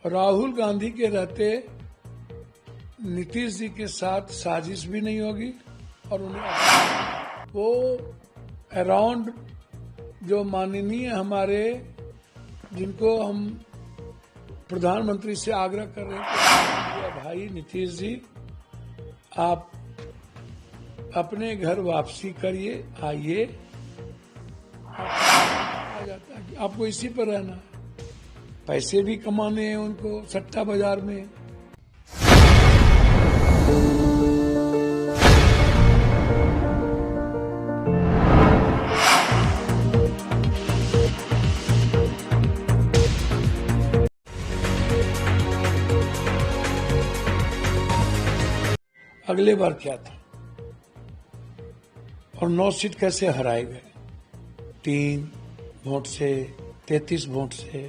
राहुल गांधी के रहते नीतीश जी के साथ साजिश भी नहीं होगी और उन्हें वो अराउंड जो माननीय हमारे जिनको हम प्रधानमंत्री से आग्रह कर रहे हैं कि भाई नीतीश जी आप अपने घर वापसी करिए, आइए। आ जाता है कि आपको इसी पर रहना है, पैसे भी कमाने हैं उनको सट्टा बाजार में। अगले बार क्या था और 9 सीट कैसे हराए गए, 3 वोट से, 33 वोट से,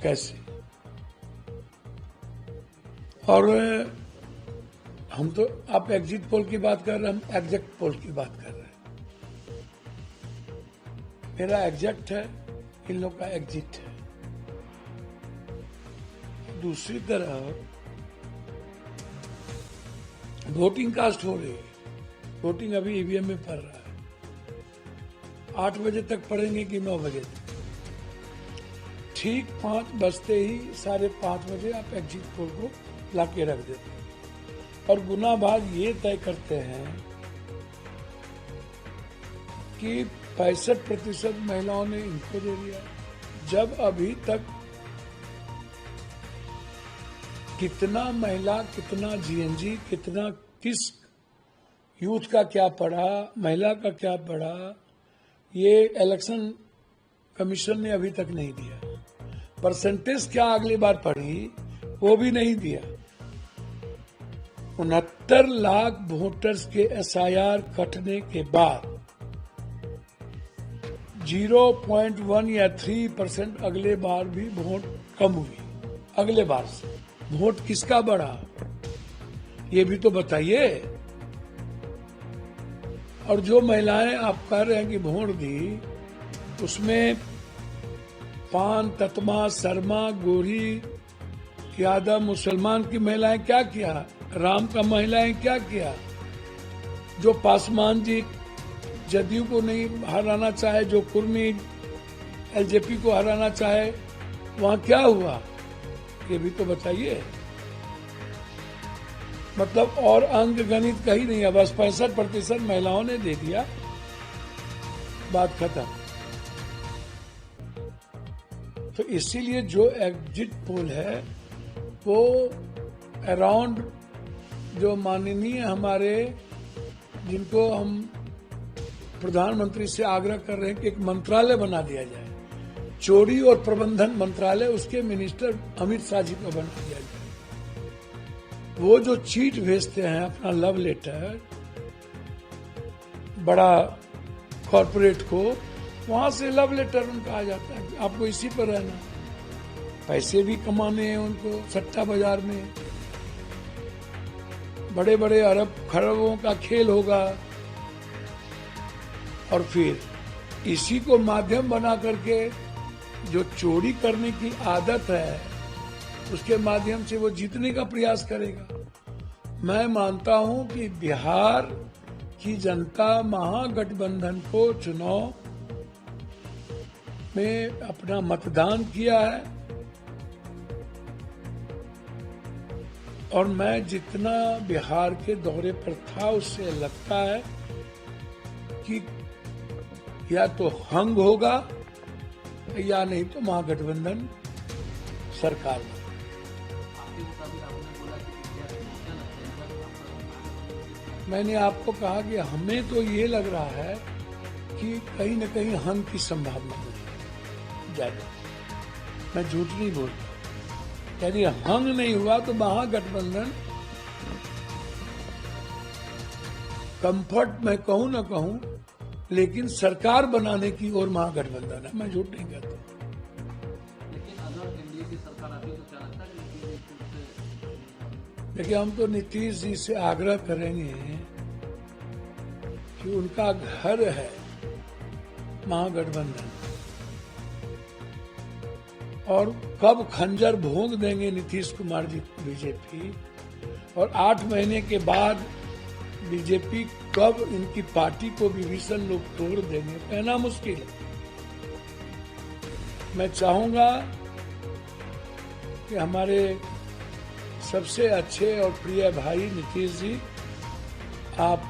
कैसे। और हम तो, आप एग्जिट पोल की बात कर रहे हैं, हम एग्जैक्ट पोल की बात कर रहे हैं। मेरा एग्जैक्ट है, इन लोग का एग्जिट है। दूसरी तरफ वोटिंग कास्ट हो रही है, वोटिंग अभी ईवीएम में पड़ रहा है। 8 बजे तक पढ़ेंगे कि 9 बजे तक? ठीक 5 बजते ही 5:30 बजे आप एग्जिट पोल को लाके रख देते हैं और गुना भाग ये तय करते हैं कि 65% महिलाओं ने इनको दे दिया, जब अभी तक कितना महिला, कितना जीएनजी, कितना किस यूथ का क्या पढ़ा, महिला का क्या पढ़ा, ये इलेक्शन कमीशन ने अभी तक नहीं दिया। परसेंटेज क्या अगली बार पढ़ी, वो भी नहीं दिया। 69 लाख वोटर्स के एसआईआर कटने के बाद 0.1 या 3% अगले बार भी वोट कम हुई। अगले बार से वोट किसका बढ़ा, ये भी तो बताइए। और जो महिलाएं आप कह रहे हैं कि वोट दी, उसमें पान, ततमा, शर्मा, गोरी, यादव, मुसलमान की महिलाएं क्या किया, राम का महिलाएं क्या किया। जो पासवान जी जदयू को नहीं हराना चाहे, जो कुर्मी एलजेपी को हराना चाहे, वहां क्या हुआ, ये भी तो बताइए। मतलब और अंक गणित कहीं नहीं है, बस 65% महिलाओं ने दे दिया, बात खत्म। तो इसीलिए जो एग्जिट पोल है वो अराउंड जो माननीय हमारे जिनको हम प्रधानमंत्री से आग्रह कर रहे हैं कि एक मंत्रालय बना दिया जाए, चोरी और प्रबंधन मंत्रालय, उसके मिनिस्टर अमित शाह जी को बना दिया जाए। वो जो चीट भेजते हैं अपना लव लेटर बड़ा कॉर्पोरेट को, वहां से लव लेटर उनका आ जाता है कि आपको इसी पर रहना, पैसे भी कमाने हैं उनको सट्टा बाजार में, बड़े बड़े अरब खरबों का खेल होगा। और फिर इसी को माध्यम बना करके जो चोरी करने की आदत है, उसके माध्यम से वो जीतने का प्रयास करेगा। मैं मानता हूं कि बिहार की जनता महागठबंधन को चुनाव में अपना मतदान किया है और मैं जितना बिहार के दौरे पर था, उससे लगता है कि या तो हंग होगा या नहीं तो महागठबंधन सरकार में। मैंने आपको कहा कि हमें तो ये लग रहा है कि कहीं न कहीं हंग की संभावना है ज्यादा। मैं झूठ नहीं बोलता, यदि हंग नहीं हुआ तो महागठबंधन कंफर्ट में कहूं न कहूं, लेकिन सरकार बनाने की ओर महागठबंधन है, मैं झूठ नहीं कहता। लेकिन अगर एनडीए की सरकार आती तो क्या लगता है देखिए, हम तो नीतीश जी से आग्रह करेंगे कि उनका घर है महागठबंधन, और कब खंजर भोंक देंगे नीतीश कुमार जी बीजेपी, और 8 महीने के बाद बीजेपी कब इनकी पार्टी को विभीषण लोग तोड़ देंगे, कहना मुश्किल है। मैं चाहूंगा कि हमारे सबसे अच्छे और प्रिय भाई नीतीश जी, आप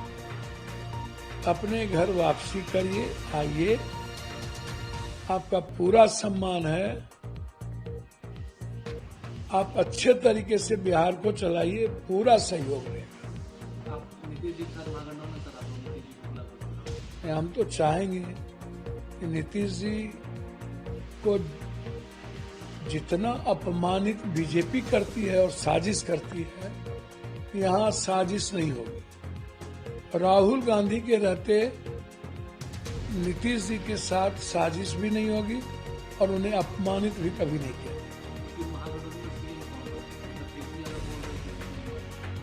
अपने घर वापसी करिए, आइए, आपका पूरा सम्मान है। आप अच्छे तरीके से बिहार को चलाइए, पूरा सहयोग रहेगा। आप नीतीश जी के साथ महागठबंधन में सर, आप नीतीश जी को बुला हम तो चाहेंगे कि नीतीश जी को जितना अपमानित बीजेपी करती है और साजिश करती है, यहाँ साजिश नहीं होगी। राहुल गांधी के रहते नीतीश जी के साथ साजिश भी नहीं होगी और उन्हें अपमानित भी कभी नहीं किया।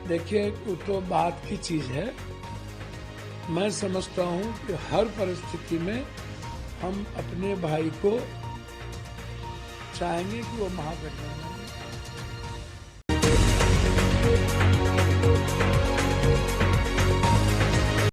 देखिए, वो तो बात की चीज है। मैं समझता हूं कि हर परिस्थिति में हम अपने भाई को चाहेंगे कि वो महागठबंधन